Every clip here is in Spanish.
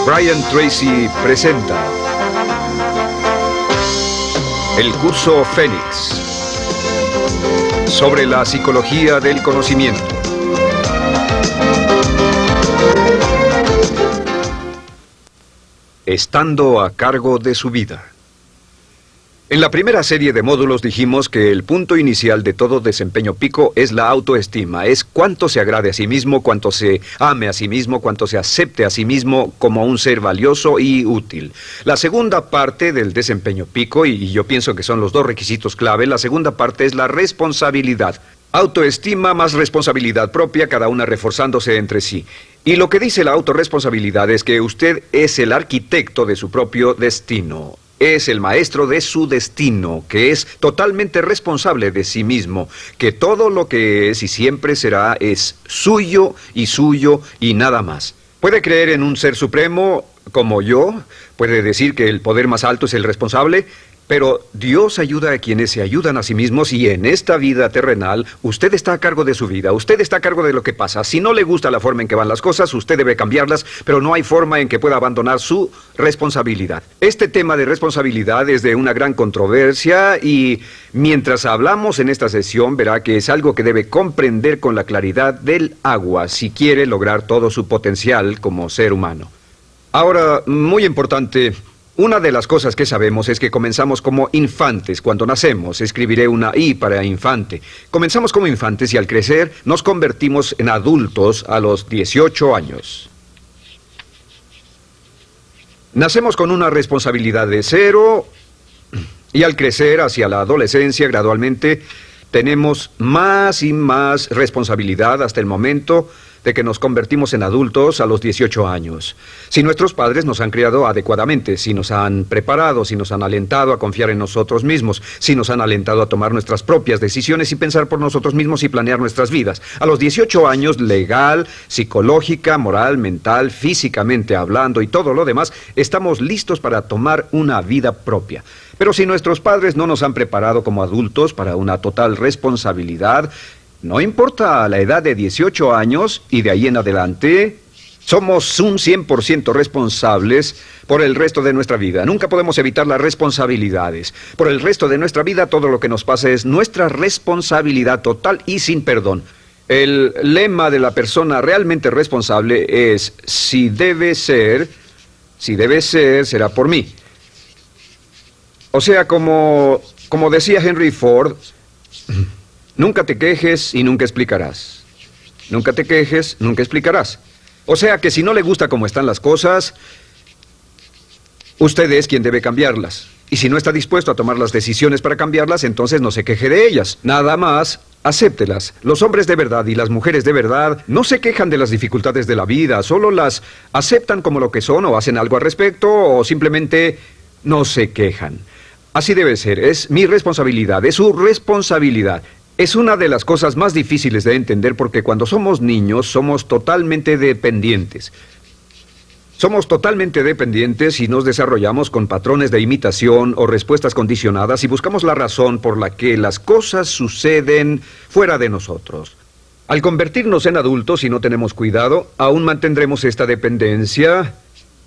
Brian Tracy presenta el curso Fénix sobre la psicología del conocimiento. Estando a cargo de su vida. En la primera serie de módulos dijimos que el punto inicial de todo desempeño pico es la autoestima, es cuánto se agrade a sí mismo, cuánto se ame a sí mismo, cuánto se acepte a sí mismo como un ser valioso y útil. La segunda parte del desempeño pico, y yo pienso que son los dos requisitos clave, la segunda parte es la responsabilidad. Autoestima más responsabilidad propia, cada una reforzándose entre sí. Y lo que dice la autorresponsabilidad es que usted es el arquitecto de su propio destino. Es el maestro de su destino, que es totalmente responsable de sí mismo, que todo lo que es y siempre será es suyo y nada más. Puede creer en un ser supremo como yo, puede decir que el poder más alto es el responsable, pero Dios ayuda a quienes se ayudan a sí mismos y en esta vida terrenal usted está a cargo de su vida, usted está a cargo de lo que pasa. Si no le gusta la forma en que van las cosas, usted debe cambiarlas, pero no hay forma en que pueda abandonar su responsabilidad. Este tema de responsabilidad es de una gran controversia y mientras hablamos en esta sesión verá que es algo que debe comprender con la claridad del agua si quiere lograr todo su potencial como ser humano. Ahora, muy importante, una de las cosas que sabemos es que comenzamos como infantes cuando nacemos. Escribiré una I para infante. Comenzamos como infantes y al crecer nos convertimos en adultos a los 18 años. Nacemos con una responsabilidad de 0 y al crecer hacia la adolescencia gradualmente tenemos más y más responsabilidad hasta el momento de que nos convertimos en adultos a los 18 años. Si nuestros padres nos han criado adecuadamente, si nos han preparado, si nos han alentado a confiar en nosotros mismos, si nos han alentado a tomar nuestras propias decisiones y pensar por nosotros mismos y planear nuestras vidas. A los 18 años, legal, psicológica, moral, mental, físicamente hablando y todo lo demás, estamos listos para tomar una vida propia. Pero si nuestros padres no nos han preparado como adultos para una total responsabilidad, no importa la edad de 18 años y de ahí en adelante, somos un 100% responsables por el resto de nuestra vida. Nunca podemos evitar las responsabilidades. Por el resto de nuestra vida, todo lo que nos pasa es nuestra responsabilidad total y sin perdón. El lema de la persona realmente responsable es, si debe ser, será por mí. O sea, como decía Henry Ford, nunca te quejes y nunca explicarás. Nunca te quejes, nunca explicarás. O sea que si no le gusta cómo están las cosas, usted es quien debe cambiarlas. Y si no está dispuesto a tomar las decisiones para cambiarlas, entonces no se queje de ellas. Nada más, acéptelas. Los hombres de verdad y las mujeres de verdad no se quejan de las dificultades de la vida, solo las aceptan como lo que son o hacen algo al respecto o simplemente no se quejan. Así debe ser, es mi responsabilidad, es su responsabilidad. Es una de las cosas más difíciles de entender porque cuando somos niños somos totalmente dependientes. Somos totalmente dependientes y nos desarrollamos con patrones de imitación o respuestas condicionadas y buscamos la razón por la que las cosas suceden fuera de nosotros. Al convertirnos en adultos, si no tenemos cuidado, aún mantendremos esta dependencia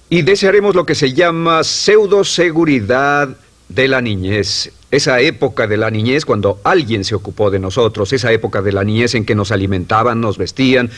y desearemos lo que se llama pseudoseguridad de la niñez. Esa época de la niñez cuando alguien se ocupó de nosotros, esa época de la niñez en que nos alimentaban, nos vestían,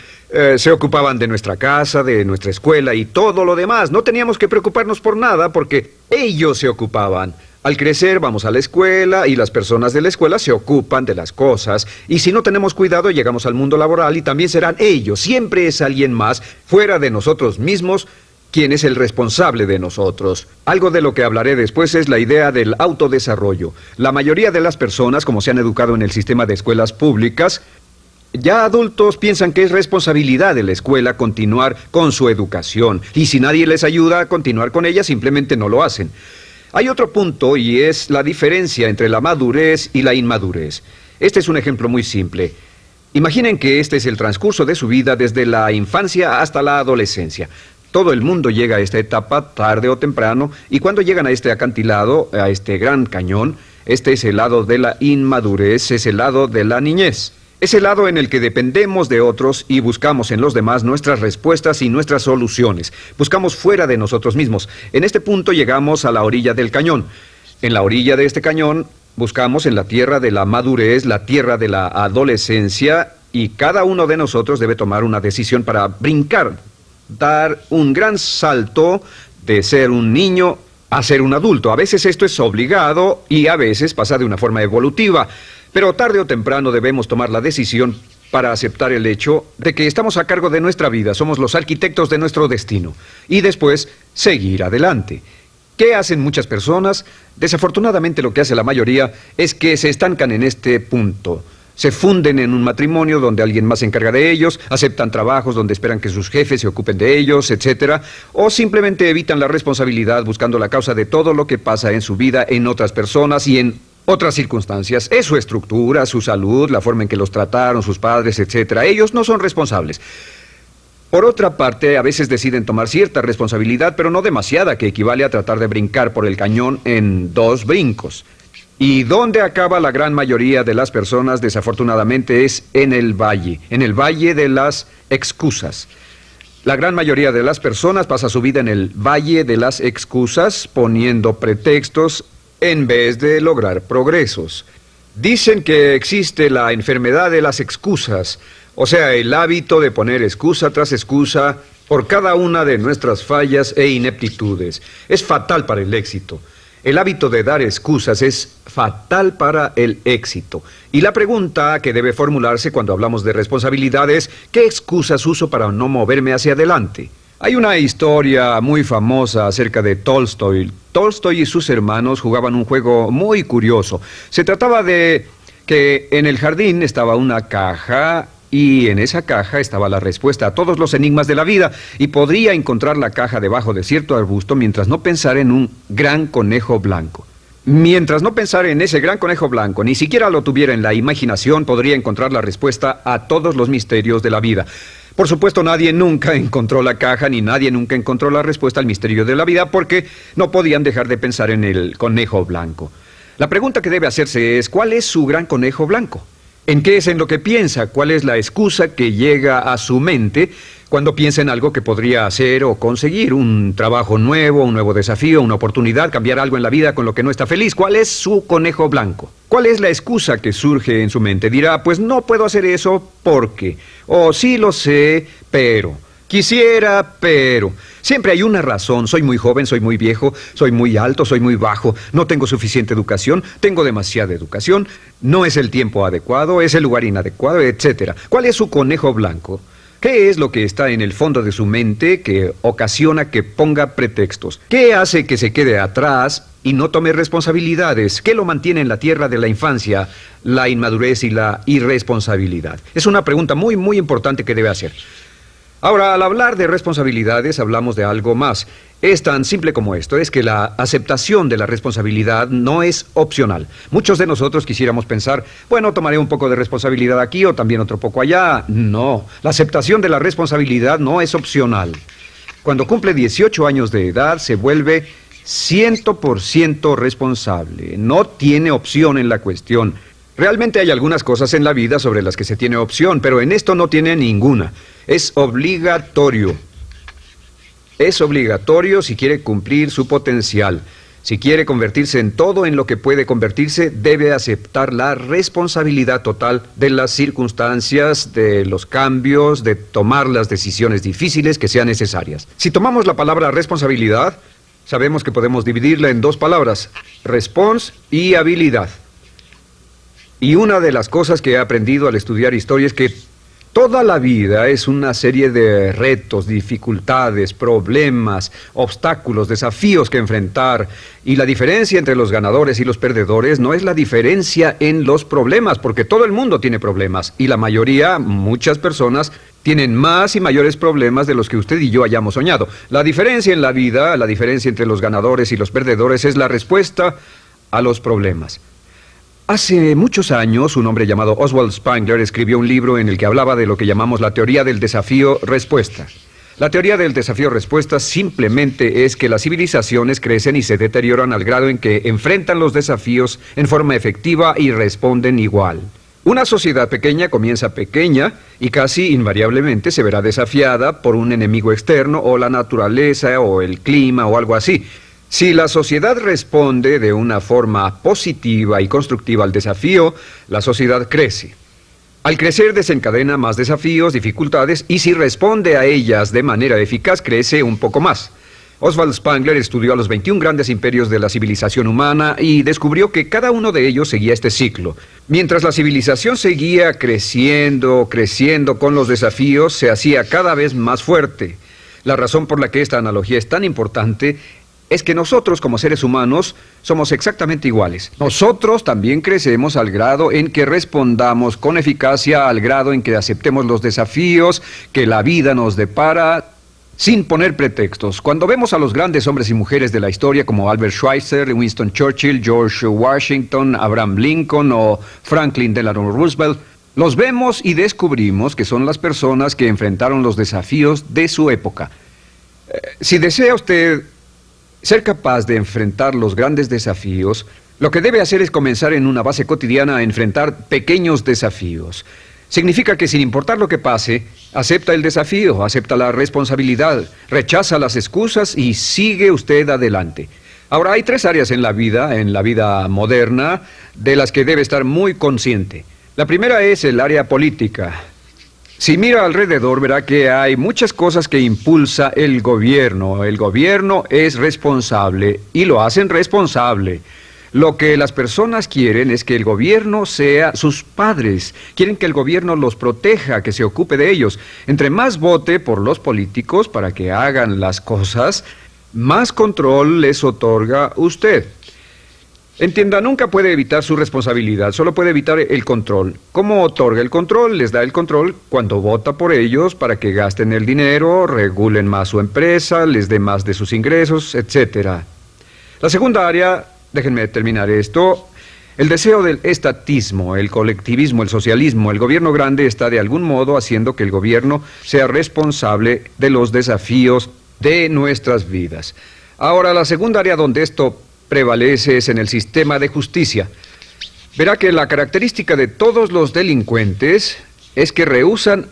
se ocupaban de nuestra casa, de nuestra escuela y todo lo demás. No teníamos que preocuparnos por nada porque ellos se ocupaban. Al crecer vamos a la escuela y las personas de la escuela se ocupan de las cosas y si no tenemos cuidado llegamos al mundo laboral y también serán ellos. Siempre es alguien más fuera de nosotros mismos quien es el responsable de nosotros. Algo de lo que hablaré después es la idea del autodesarrollo. La mayoría de las personas, como se han educado en el sistema de escuelas públicas, ya adultos piensan que es responsabilidad de la escuela continuar con su educación. Y si nadie les ayuda a continuar con ella, simplemente no lo hacen. Hay otro punto y es la diferencia entre la madurez y la inmadurez. Este es un ejemplo muy simple. Imaginen que este es el transcurso de su vida desde la infancia hasta la adolescencia. Todo el mundo llega a esta etapa tarde o temprano y cuando llegan a este acantilado, a este gran cañón, Este es el lado de la inmadurez, es el lado de la niñez. Es el lado en el que dependemos de otros y buscamos en los demás nuestras respuestas y nuestras soluciones. Buscamos fuera de nosotros mismos. En este punto llegamos a la orilla del cañón. En la orilla de este cañón buscamos en la tierra de la madurez, la tierra de la adolescencia, y cada uno de nosotros debe tomar una decisión para brincar, dar un gran salto de ser un niño a ser un adulto. A veces esto es obligado y a veces pasa de una forma evolutiva, pero tarde o temprano debemos tomar la decisión para aceptar el hecho de que estamos a cargo de nuestra vida, somos los arquitectos de nuestro destino, y después seguir adelante. ¿Qué hacen muchas personas? Desafortunadamente lo que hace la mayoría es que se estancan en este punto. Se funden en un matrimonio donde alguien más se encarga de ellos, aceptan trabajos donde esperan que sus jefes se ocupen de ellos, etc. O simplemente evitan la responsabilidad buscando la causa de todo lo que pasa en su vida, en otras personas y en otras circunstancias. Es su estructura, su salud, la forma en que los trataron, sus padres, etc. Ellos no son responsables. Por otra parte, a veces deciden tomar cierta responsabilidad, pero no demasiada, que equivale a tratar de brincar por el cañón en 2 brincos. ¿Y dónde acaba la gran mayoría de las personas? Desafortunadamente es en el valle de las excusas. La gran mayoría de las personas pasa su vida en el valle de las excusas, poniendo pretextos en vez de lograr progresos. Dicen que existe la enfermedad de las excusas, o sea, el hábito de poner excusa tras excusa por cada una de nuestras fallas e ineptitudes. Es fatal para el éxito. El hábito de dar excusas es fatal para el éxito. Y la pregunta que debe formularse cuando hablamos de responsabilidad es, ¿qué excusas uso para no moverme hacia adelante? Hay una historia muy famosa acerca de Tolstoy. Tolstoy y sus hermanos jugaban un juego muy curioso. Se trataba de que en el jardín estaba una caja y en esa caja estaba la respuesta a todos los enigmas de la vida, y podría encontrar la caja debajo de cierto arbusto mientras no pensara en un gran conejo blanco. Mientras no pensara en ese gran conejo blanco, ni siquiera lo tuviera en la imaginación, podría encontrar la respuesta a todos los misterios de la vida. Por supuesto, nadie nunca encontró la caja, ni nadie nunca encontró la respuesta al misterio de la vida, porque no podían dejar de pensar en el conejo blanco. La pregunta que debe hacerse es, ¿cuál es su gran conejo blanco? ¿En qué es en lo que piensa? ¿Cuál es la excusa que llega a su mente cuando piensa en algo que podría hacer o conseguir? Un trabajo nuevo, un nuevo desafío, una oportunidad, cambiar algo en la vida con lo que no está feliz. ¿Cuál es su conejo blanco? ¿Cuál es la excusa que surge en su mente? Dirá, pues no puedo hacer eso porque, o sí lo sé, pero, quisiera, pero. Siempre hay una razón. Soy muy joven, soy muy viejo, soy muy alto, soy muy bajo, no tengo suficiente educación, tengo demasiada educación, no es el tiempo adecuado, es el lugar inadecuado, etc. ¿Cuál es su conejo blanco? ¿Qué es lo que está en el fondo de su mente que ocasiona que ponga pretextos? ¿Qué hace que se quede atrás y no tome responsabilidades? ¿Qué lo mantiene en la tierra de la infancia, la inmadurez y la irresponsabilidad? Es una pregunta muy, muy importante que debe hacer. Ahora, al hablar de responsabilidades, hablamos de algo más. Es tan simple como esto, es que la aceptación de la responsabilidad no es opcional. Muchos de nosotros quisiéramos pensar, bueno, tomaré un poco de responsabilidad aquí o también otro poco allá. No, la aceptación de la responsabilidad no es opcional. Cuando cumple 18 años de edad, se vuelve 100% responsable. No tiene opción en la cuestión. Realmente hay algunas cosas en la vida sobre las que se tiene opción, pero en esto no tiene ninguna. Es obligatorio. Es obligatorio si quiere cumplir su potencial. Si quiere convertirse en todo en lo que puede convertirse, debe aceptar la responsabilidad total de las circunstancias, de los cambios, de tomar las decisiones difíciles que sean necesarias. Si tomamos la palabra responsabilidad, sabemos que podemos dividirla en 2 palabras, respons y habilidad. Y una de las cosas que he aprendido al estudiar historia es que toda la vida es una serie de retos, dificultades, problemas, obstáculos, desafíos que enfrentar. Y la diferencia entre los ganadores y los perdedores no es la diferencia en los problemas, porque todo el mundo tiene problemas. Y la mayoría, muchas personas, tienen más y mayores problemas de los que usted y yo hayamos soñado. La diferencia en la vida, la diferencia entre los ganadores y los perdedores es la respuesta a los problemas. Hace muchos años, un hombre llamado Oswald Spengler escribió un libro en el que hablaba de lo que llamamos la teoría del desafío-respuesta. La teoría del desafío-respuesta simplemente es que las civilizaciones crecen y se deterioran al grado en que enfrentan los desafíos en forma efectiva y responden igual. Una sociedad pequeña comienza pequeña y casi invariablemente se verá desafiada por un enemigo externo o la naturaleza o el clima o algo así. Si la sociedad responde de una forma positiva y constructiva al desafío, la sociedad crece. Al crecer desencadena más desafíos, dificultades, y si responde a ellas de manera eficaz, crece un poco más. Oswald Spengler estudió a los 21 grandes imperios de la civilización humana y descubrió que cada uno de ellos seguía este ciclo. Mientras la civilización seguía creciendo con los desafíos, se hacía cada vez más fuerte. La razón por la que esta analogía es tan importante es que nosotros, como seres humanos, somos exactamente iguales. Nosotros también crecemos al grado en que respondamos con eficacia, al grado en que aceptemos los desafíos que la vida nos depara, sin poner pretextos. Cuando vemos a los grandes hombres y mujeres de la historia como Albert Schweitzer, Winston Churchill, George Washington, Abraham Lincoln o Franklin Delano Roosevelt, los vemos y descubrimos que son las personas que enfrentaron los desafíos de su época. Si desea usted ser capaz de enfrentar los grandes desafíos, lo que debe hacer es comenzar en una base cotidiana a enfrentar pequeños desafíos. Significa que sin importar lo que pase, acepta el desafío, acepta la responsabilidad, rechaza las excusas y sigue usted adelante. Ahora, hay 3 áreas en la vida moderna, de las que debe estar muy consciente. La primera es el área política. Si mira alrededor, verá que hay muchas cosas que impulsa el gobierno. El gobierno es responsable y lo hacen responsable. Lo que las personas quieren es que el gobierno sea sus padres. Quieren que el gobierno los proteja, que se ocupe de ellos. Entre más vote por los políticos para que hagan las cosas, más control les otorga usted. Entienda, nunca puede evitar su responsabilidad, solo puede evitar el control. ¿Cómo otorga el control? Les da el control cuando vota por ellos para que gasten el dinero, regulen más su empresa, les dé más de sus ingresos, etc. La segunda área, déjenme terminar esto, el deseo del estatismo, el colectivismo, el socialismo. El gobierno grande está de algún modo haciendo que el gobierno sea responsable de los desafíos de nuestras vidas. Ahora, la segunda área donde esto prevalece es en el sistema de justicia. Verá que la característica de todos los delincuentes es que rehúsan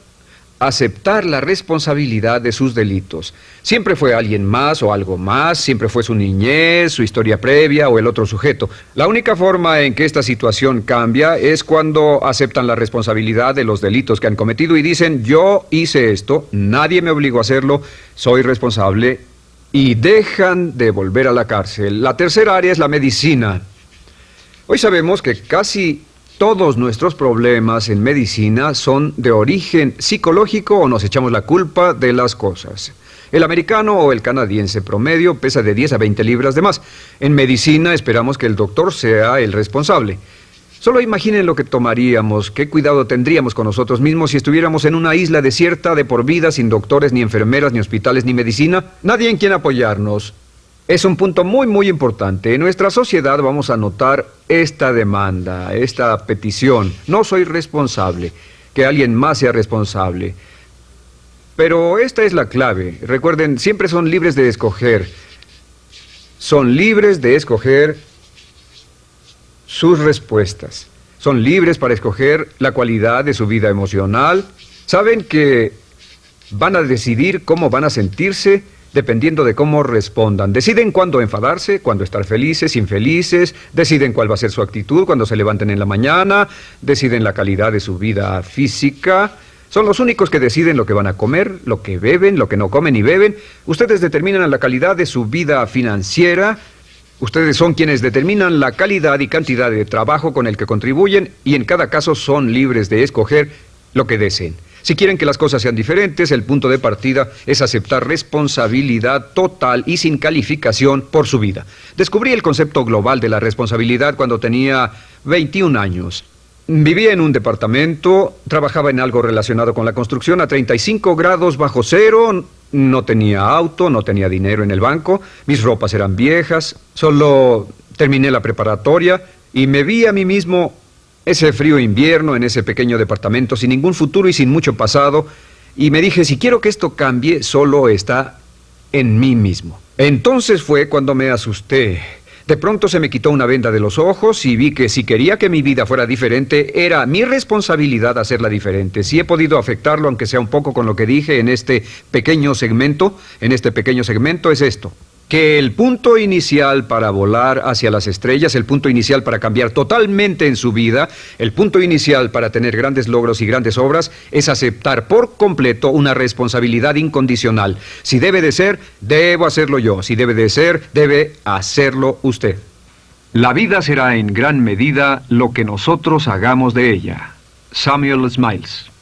aceptar la responsabilidad de sus delitos. Siempre fue alguien más o algo más, siempre fue su niñez, su historia previa o el otro sujeto. La única forma en que esta situación cambia es cuando aceptan la responsabilidad de los delitos que han cometido y dicen: yo hice esto, nadie me obligó a hacerlo, soy responsable, y dejan de volver a la cárcel. La tercera área es la medicina. Hoy sabemos que casi todos nuestros problemas en medicina son de origen psicológico o nos echamos la culpa de las cosas. El americano o el canadiense promedio pesa de 10 a 20 libras de más. En medicina esperamos que el doctor sea el responsable. Solo imaginen lo que tomaríamos, qué cuidado tendríamos con nosotros mismos si estuviéramos en una isla desierta de por vida, sin doctores, ni enfermeras, ni hospitales, ni medicina. Nadie en quien apoyarnos. Es un punto muy, muy importante. En nuestra sociedad vamos a notar esta demanda, esta petición. No soy responsable, que alguien más sea responsable. Pero esta es la clave. Recuerden, siempre son libres de escoger. Son libres de escoger sus respuestas. Son libres para escoger la cualidad de su vida emocional. Saben que van a decidir cómo van a sentirse dependiendo de cómo respondan. Deciden cuándo enfadarse, cuándo estar felices, infelices. Deciden cuál va a ser su actitud cuando se levanten en la mañana. Deciden la calidad de su vida física. Son los únicos que deciden lo que van a comer, lo que beben, lo que no comen ni beben. Ustedes determinan la calidad de su vida financiera. Ustedes son quienes determinan la calidad y cantidad de trabajo con el que contribuyen y en cada caso son libres de escoger lo que deseen. Si quieren que las cosas sean diferentes, el punto de partida es aceptar responsabilidad total y sin calificación por su vida. Descubrí el concepto global de la responsabilidad cuando tenía 21 años. Vivía en un departamento, trabajaba en algo relacionado con la construcción a 35 grados bajo cero, no tenía auto, no tenía dinero en el banco, mis ropas eran viejas, solo terminé la preparatoria y me vi a mí mismo ese frío invierno en ese pequeño departamento sin ningún futuro y sin mucho pasado, Y me dije, si quiero que esto cambie, solo está en mí mismo. Entonces fue cuando me asusté. De pronto se me quitó una venda de los ojos y vi que si quería que mi vida fuera diferente, era mi responsabilidad hacerla diferente. Si he podido afectarlo, aunque sea un poco con lo que dije en este pequeño segmento, es esto. Que el punto inicial para volar hacia las estrellas, el punto inicial para cambiar totalmente en su vida, el punto inicial para tener grandes logros y grandes obras, es aceptar por completo una responsabilidad incondicional. Si debe de ser, debo hacerlo yo. Si debe de ser, debe hacerlo usted. La vida será en gran medida lo que nosotros hagamos de ella. Samuel Smiles.